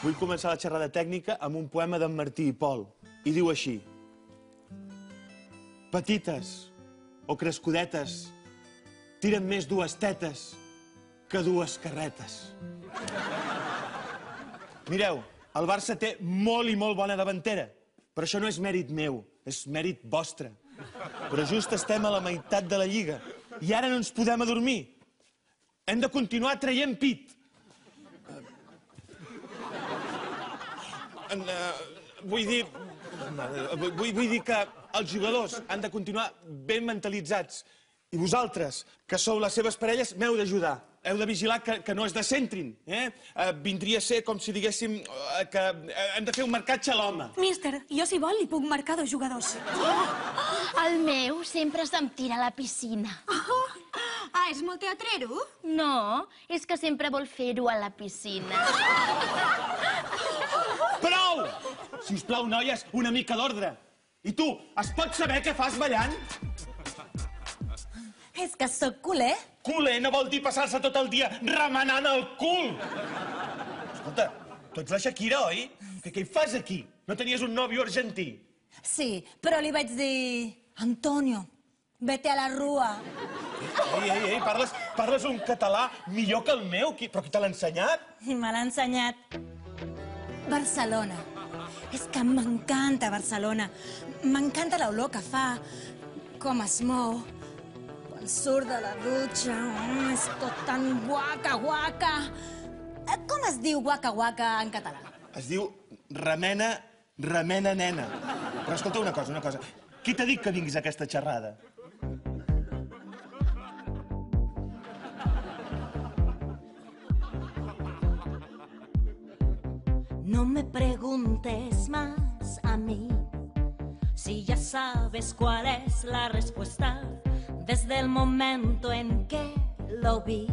Vull començar la xerrada tècnica amb un poema d'en Martí i Pol. I diu així. Petites o crescudetes tiren més dues tetes que dues carretes. Mireu, el Barça té molt i molt bona davantera, però això no és mèrit meu, és mèrit vostre. Però just estem a la meitat de la Lliga i ara no ens podem adormir. Hem de continuar traient pit. Vull dir que els jugadors han de continuar ben mentalitzats. I vosaltres, que sou les seves parelles, m'heu d'ajudar. Heu de vigilar que no es descentrin. Vindria a ser com si diguéssim que hem de fer un marcatge a l'home. Míster, jo si vol li puc marcar 2 jugadors. El meu sempre se'm tira a la piscina. Ah, és molt teatrero? No, és que sempre vol fer-ho a la piscina. Prou! Si us plau, noies, una mica d'ordre. I tu, es pot saber què fas ballant? És que sóc culer. Culer no vol dir passar-se tot el dia remenant el cul. Escolta, tu ets la Shakira, oi? Què hi fas aquí? No tenies un nòvio argentí? Sí, però li vaig dir... Antonio, vete a la rua. Ei, parles un català millor que el meu. Però qui te l'ha ensenyat? I me l'ha ensenyat. Barcelona. És que m'encanta Barcelona. M'encanta l'olor que fa, com es mou. Quan surt de la dutxa, és tot tan guaca, guaca. Com es diu guaca, guaca en català? Es diu remena, nena. Però escolta una cosa. Qui t'ha dit que vinguis a aquesta xerrada? No me preguntes más a mí, si ya sabes cuál es la respuesta desde el momento en que lo vi.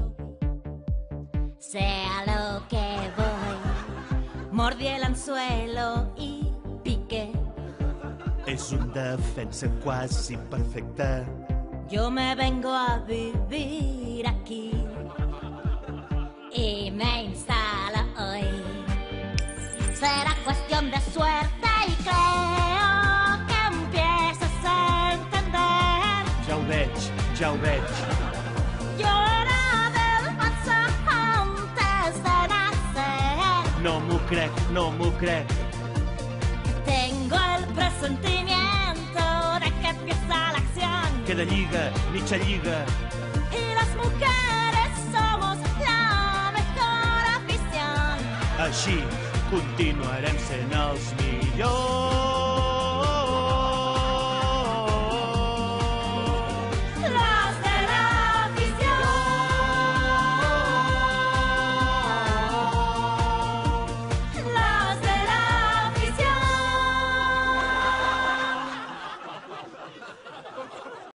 Sé a lo que voy, mordí el anzuelo y piqué. És un defensa quasi perfecte. Yo me vengo a vivir aquí Y me instalo hoy. Será cuestión de suerte y creo que empiezas a entender. Ja ho veig. Yo era del Barça antes de nacer. No m'ho crec. Tengo el presentimiento de que empieza la acción. Queda lliga, mitja lliga. Y las mujeres somos la mejor afición. Així continuarem sent els millors.